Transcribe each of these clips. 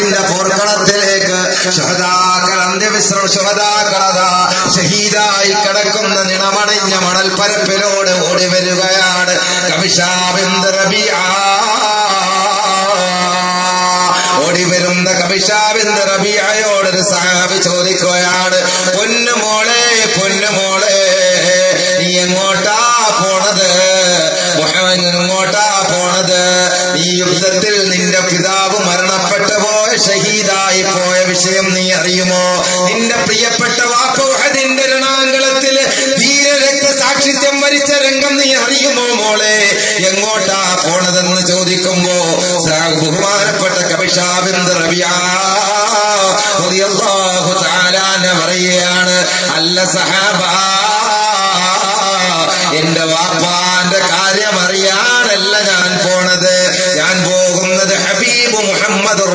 ഉഹദിന്റെ പോർക്കളത്തിലേക്ക് ശുഹദാക്കളതാ ഷഹീദായി കിടക്കുന്ന നിണമണിഞ്ഞ മണൽപ്പരപ്പിലോട് ഓടി വരികയാണ് കബീഷ ബിൻത് റബീഅ. ഓടി വരുന്ന കബീഷ ബിൻത് റബീഅയോട് ഒരു സഹാബി ചോദിക്കുകയാണ്, പൊന്നുമോളെ നീ എങ്ങോട്ടാ പോണത്? മുഹമ്മദ് എങ്ങോട്ടാ പോണത്? ഈ യുദ്ധത്തിൽ നിന്റെ പിതാവ് മരണപ്പെട്ടു പോയ ഷഹീദായി പോയ വിഷയം നീ അറിയുമോ? നിന്റെ പ്രിയപ്പെട്ട വാപ്പ ഉഹദിന്റെ രണാങ്കളത്തിൽ ധീര രക്തസാക്ഷിത്വം വരിച്ച രംഗം നീ അറിയുമോ മോളെ? എങ്ങോട്ടാ പോണതെന്ന് ചോദിക്കുമ്പോ ബഹുമാനപ്പെട്ട കബീഷ ബിൻത് റബീഅ റളിയല്ലാഹു തആല പറയുകയാണ്, അല്ല സഹാബ, എന്റെ വാപ്പാന്റെ കാര്യം അറിയാനല്ല ഞാൻ പോണത്. ഞാൻ പോകുന്നത് ഹബീബ് മുഹമ്മദ്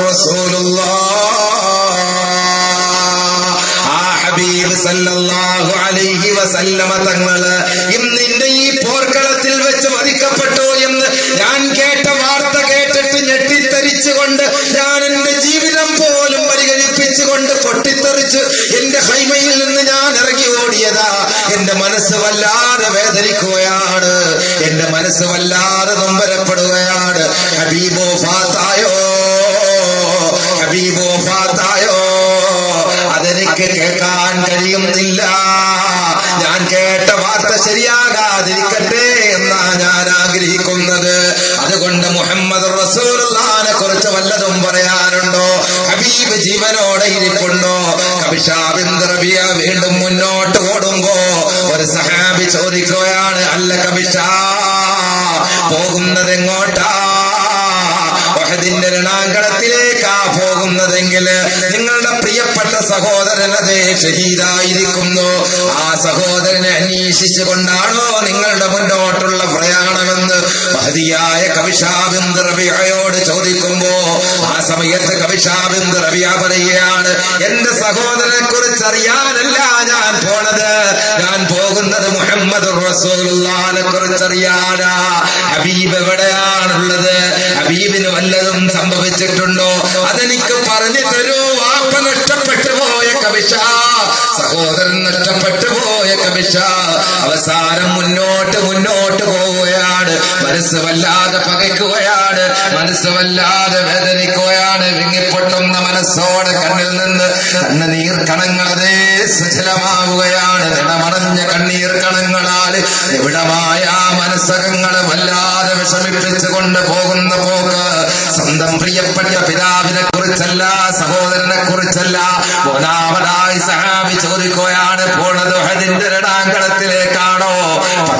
ഹബീബ് സല്ലല്ലാഹു അലൈഹി വസല്ലമ തങ്ങള് ഇന്നിന്റെ ഈ പോർക്കളത്തിൽ വെച്ച് വധിക്കപ്പെട്ടു എന്ന് ഞാൻ കേട്ട വാർത്ത കേട്ടിട്ട് ഞെട്ടിത്തരിച്ചുകൊണ്ട് ഞാൻ എന്റെ ജീവിതം പോലും പരിഗണിപ്പിച്ചുകൊണ്ട് പൊട്ടിത്തെറിച്ച് എന്റെ ഹൈമയിൽ നിന്ന് ഞാൻ ഇറങ്ങി ഓടിയതാ. എന്റെ മനസ്സ് വല്ലാതെ വേദനിക്കുകയാണ്, എന്റെ മനസ്സ് വല്ലാതെ നൊമ്പരപ്പെടുകയാണ്. ഹബീബോ ഫാത്തായോ അതെനിക്ക് കേൾക്കാൻ കഴിയുന്നില്ല. ഞാൻ കേട്ട വാർത്ത ശരിയാകാതിരിക്കട്ടെ എന്നാ ഞാൻ ആഗ്രഹിക്കുന്നത്. അതുകൊണ്ട് മുഹമ്മദ് റസൂലുള്ളാഹിനെ കുറിച്ച് വല്ലതും പറയാനുണ്ടോ? ഹബീബ് ജീവനോടെ ഇരിപ്പുണ്ടോ? കബീഷ ബിൻത് റബീഅ വീണ്ടും മുന്നോട്ട് ഓടുമ്പോ ഒരു സഹാബി ചോദിക്കുകയാണ്, അല്ല കബീഷ, പോകുന്നത് എങ്ങോട്ടാ? ഉഹദിന്റെ രണാങ്കണത്തിലേക്കാ പോകുന്നതെങ്കിൽ നിങ്ങളുടെ പ്രിയപ്പെട്ട സഹോദരൻ അതേ ഷഹീദായിരിക്കുന്നു. ആ സഹോദരനെ അന്വേഷിച്ചുകൊണ്ടാണോ നിങ്ങളുടെ മുന്നോട്ടുള്ള പ്രയാണമെന്ന് മഹദിയായ കബീഷ ബിൻത് റബീഅയോട് ചോദിക്കുമ്പോ ആ സമയത്ത് കബീഷ ബിൻത് റബീഅ പറയുകയാണ്, എന്റെ സഹോദരനെ കുറിച്ച് അറിയാനല്ല ഞാൻ പോണത്, ഞാൻ പോകുന്നത് മുഹമ്മദ് റസൂലുള്ളാഹിനെ കുറിച്ച് അറിയാനാ. ഹബീബ് എവിടെയാണുള്ളത്? ഹബീബിന് വല്ലതും സംഭവിച്ചിട്ടുണ്ടോ? അതെനിക്ക് പറഞ്ഞു തരൂ. വാപ്പ നഷ്ടപ്പെട്ടു പോയ കബീഷ, സഹോദരൻ നഷ്ടപ്പെട്ടു പോയ കബീഷ അവസാനം മുന്നോട്ട് പോവുകയാണ്. മനസ്സ് വല്ലാതെ പകയ്ക്കുകയാണ്, മനസ്സ് വല്ലാതെ വേദനിക്കുകയാണ്. വിങ്ങിപ്പൊട്ടുന്ന മനസ്സോടെ കണ്ണിൽ നിന്ന് കണ്ണുനീർ കണങ്ങളതേ സജലമാവുകയാണ്. നിണമണഞ്ഞ കണ്ണീർ കണങ്ങളാൽ എവിടമായ മനസ്സകങ്ങളെ വല്ലാതെ വിഷമിപ്പിച്ചുകൊണ്ട് പോകുന്ന പോക്ക് സ്വന്തം പ്രിയപ്പെട്ട പിതാവിനെ കുറിച്ചല്ല, സഹോദരനെ കുറിച്ചല്ല. ഒന്നാമതായി സഹാബി ചോദിക്കുകയാണ്, പോണത് ഉഹദിന്റെ രണാങ്കണത്തിലേക്കാണോ?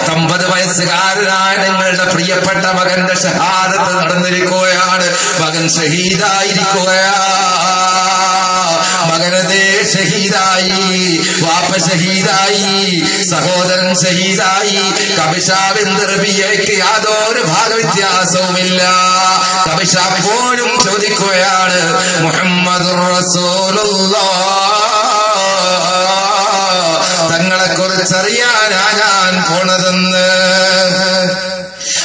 19 വയസ്സുകാരനായ നിങ്ങളുടെ പ്രിയപ്പെട്ട മകന്റെ ഷഹാദത്ത് നടന്നിരിക്കുകയാണ്. മകൻ ഷഹീദായിരിക്കുകയാ. മകനതേ ഷഹീദായി, വാപ്പ ഷഹീദായി, സഹോദരൻ ഷഹീദായി. കബീഷ ബിൻത് റബീഅയ്ക്ക് യാതൊരു ഭാഗവ്യത്യാസവുമില്ല. കബീഷ പോലും ചോദിക്കുകയാണ്, മുഹമ്മദുർ റസൂലുള്ളാഹ് തങ്ങളെ കുറിച്ചറിയാനാ ഞാൻ പോണതെന്ന്.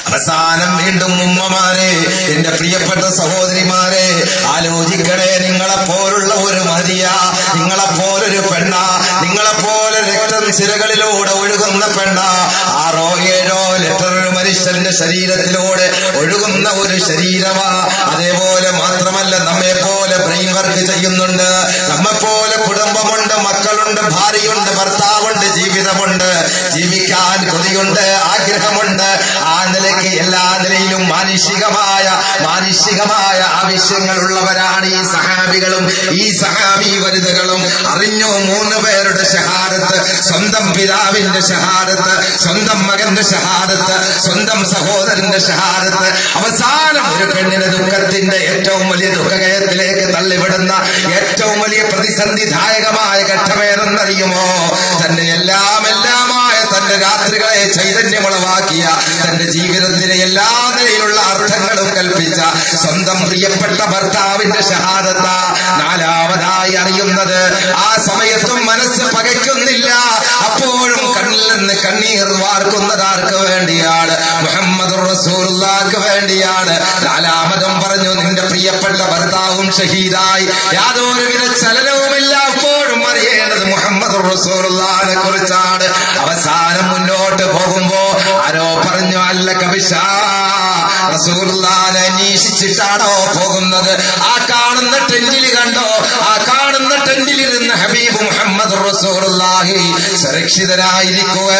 അവസാനം വീണ്ടും ഉമ്മമാരെ, എന്റെ പ്രിയപ്പെട്ട സഹോദരിമാരെ, ആലോചിക്കണേ. നിങ്ങളെപ്പോലുള്ള ഒരു മരിയ, നിങ്ങളെപ്പോലൊരു പെണ്ണ, നിങ്ങളെപ്പോലെ രക്തം സിരകളിലൂടെ ഒഴുകുന്ന പെണ്ണ, 6 7 ലിറ്റർ ഒരു മനുഷ്യന്റെ ശരീരത്തിലൂടെ ഒഴുകുന്ന ഒരു ശരീരമാ. അതേപോലെ മാത്രമല്ല, നമ്മെ പോലെ ബ്രെയിൻ വർക്ക് ചെയ്യുന്നുണ്ട്, നമ്മെപ്പോലെ കുടുംബമുണ്ട്, മക്കളുണ്ട്, ഭാര്യയുണ്ട്, ഭർത്താവുണ്ട്, ജീവിതമുണ്ട്, ജീവിക്കാൻ കൊതിയുണ്ട്, ആഗ്രഹമുണ്ട്. ആ നിലയ്ക്ക് എല്ലാ നിലയിലും മാനുഷികമായ ആവശ്യങ്ങളുള്ളവരാണ് ഈ സഹാബികളും ഈ സഹാബി വനിതകളും. അറിഞ്ഞോ 3 പേരുടെ ഷഹാദത്ത്, സ്വന്തം പിതാവിന്റെ ഷഹാദത്ത്, സ്വന്തം മകന്റെ ഷഹാദത്ത്, സ്വന്തം സഹോദരന്റെ ഷഹാദത്ത്. അവസാനം ഒരു പെണ്ണിന്റെ ദുഃഖത്തിന്റെ ഏറ്റവും വലിയ ദുഃഖകയത്തിലേക്ക് തള്ളിവിടുന്ന ഏറ്റവും വലിയ പ്രതിസന്ധിദായകമായ ഘട്ടമേതെന്നറിയുമോ? തന്റെ എല്ലാമായ തന്റെ രാത്രികളെ ചൈതന്യമുളവാക്കിയ, തന്റെ ജീവിതത്തിലെ എല്ലാ നിലയിലുള്ള അർത്ഥങ്ങളും കൽപ്പിച്ച സ്വന്തം പ്രിയപ്പെട്ട ഭർത്താവിന്റെ ഷഹാദത്ത. 4 നാലാമതായി അറിയുന്നത് ആ സമയത്തും മനസ്സ് പകയ്ക്കുന്നില്ല. അപ്പോഴും കണ്ണിൽ നിന്ന് കണ്ണീർ വാർക്കുന്നത് ആർക്ക് വേണ്ടിയാണ്? മുഹമ്മദ് റസൂലുള്ളാഹിക്ക് വേണ്ടിയാണ്. നാലാമതും പറഞ്ഞു, നിന്റെ പ്രിയപ്പെട്ട ഭർത്താവും ഷഹീദായി, യാതൊരുവിധ ചലനവുമില്ല. അപ്പോഴും അറിയേണ്ടത് മുഹമ്മദ് റസൂലുള്ളാഹിനെ കുറിച്ചാണ്. അവസാനം മുന്നോട്ട് പോകുമ്പോ ആരോ പറഞ്ഞു, അല്ല കബിഷാ, റസൂലുള്ളാഹിനെ അന്വേഷിച്ചിട്ടാണോ പോകുന്നത്? ആ കാണുന്ന ടെന്റിൽ കണ്ടോ? ആ കാണുന്ന ടെന്റിലിരുന്ന് ഹബീബ് മുഹമ്മദ് റസൂലുള്ളാഹി സുരക്ഷിതരായിരിക്കുക.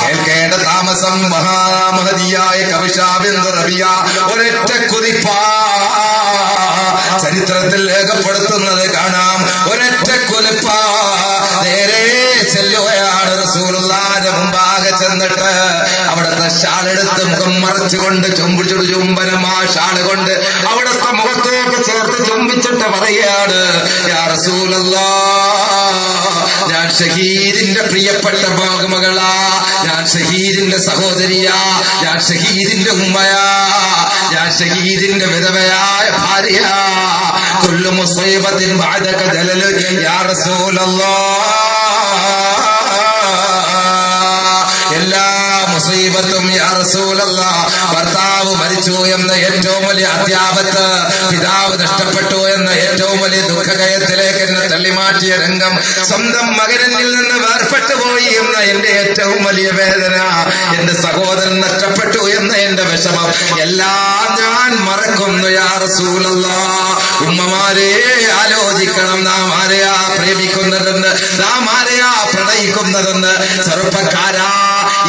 കേൾക്കേണ്ട താമസം മഹാമഹതിയായ കബിഷാ ബിൻത് റബിയ ഒരൊറ്റ കുതിപ്പാ ചരിത്രത്തിൽ രേഖപ്പെടുത്തുന്നത് കാണാം. ഒരൊറ്റ കുതിപ്പാ നേരെ ചെല്ലുകയാണ്. റസൂലുള്ളാഹിന്റെ മുമ്പാകെ ചെന്നിട്ട് അവിടുത്തെ ഷാളെടുത്ത് മുഖം മറച്ചുകൊണ്ട് ചുംബനം ആ ഷാള് കൊണ്ട് അവിടുത്തെ മുഖത്തേക്ക് ചേർത്ത് ചുംബിച്ചിട്ട് പറയാണ്, യാ റസൂലല്ലാഹ്, ഞാൻ ഷഹീദിന്റെ പ്രിയപ്പെട്ട മകളാ, ഞാൻ ഷഹീദിന്റെ സഹോദരിയാ, ഞാൻ ഷഹീദിന്റെ ഉമ്മയാ, ഞാൻ ഷഹീദിന്റെ വിധവയായ ഭാര്യയാ. കുല്ലു മുസീബത്തിൻ ബഅദക ജലലു യാ റസൂലല്ലാഹ്, എല്ലാ മുസീബത്തും യാ റസൂലല്ലാഹ്. ഭർത്താവ് മരിച്ചു എന്ന ഏറ്റവും വലിയ അത്യാപത്ത്, പിതാവ് നഷ്ടപ്പെട്ടു എന്ന ഏറ്റവും വലിയ ദുഃഖകയത്തിലേക്ക് എന്നെ തള്ളിമാറ്റിയ രംഗം, സ്വന്തം മകനിൽ നിന്ന് വേർപെട്ടു പോയി എന്ന എന്റെ ഏറ്റവും വലിയ വേദന, എന്റെ സഹോദരൻ നഷ്ടപ്പെട്ടു എന്ന എന്റെ വിഷമം എല്ലാം ഞാൻ മറക്കുന്നു യാ റസൂലല്ലാഹ്. ഉമ്മമാരെ ആലോചിക്കണം, നാം ആരെയാ പ്രേമിക്കുന്നതെന്ന്, നാം ആരെയാ പ്രണയിക്കുന്നതെന്ന്. ചെറുപ്പക്കാരാ,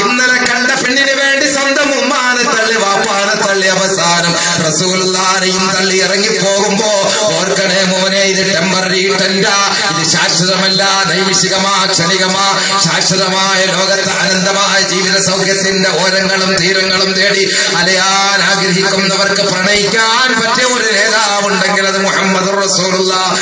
ഇന്നലെ കണ്ട പെണ്ണിന് വേണ്ടി സ്വന്തം ഉമ്മാനെ തള്ളി വാപ്പാനെ തള്ളി അവസാനം റസൂലുള്ളാഹിയും തള്ളി ഇറങ്ങി പോകുമ്പോ ഓർക്കണേ മോനെ, ഇത് ടെമ്പററി ടെന്റാ, ഇത് ശാശ്വതമല്ല, നൈമിഷികമാ, ക്ഷണികമാ. ശാശ്വതമായ ലോകത്ത് അനന്തമായ ജീവിത സൗഖ്യത്തിന്റെ ഓരങ്ങളും തീരങ്ങളും തേടി അലയാൻ ആഗ്രഹിക്കുന്നവർക്ക് പ്രണയിക്കാൻ പറ്റിയ ഒരു നേതാവുണ്ടെങ്കിൽ അത് മുഹമ്മദ് റസൂലുള്ളാഹ്.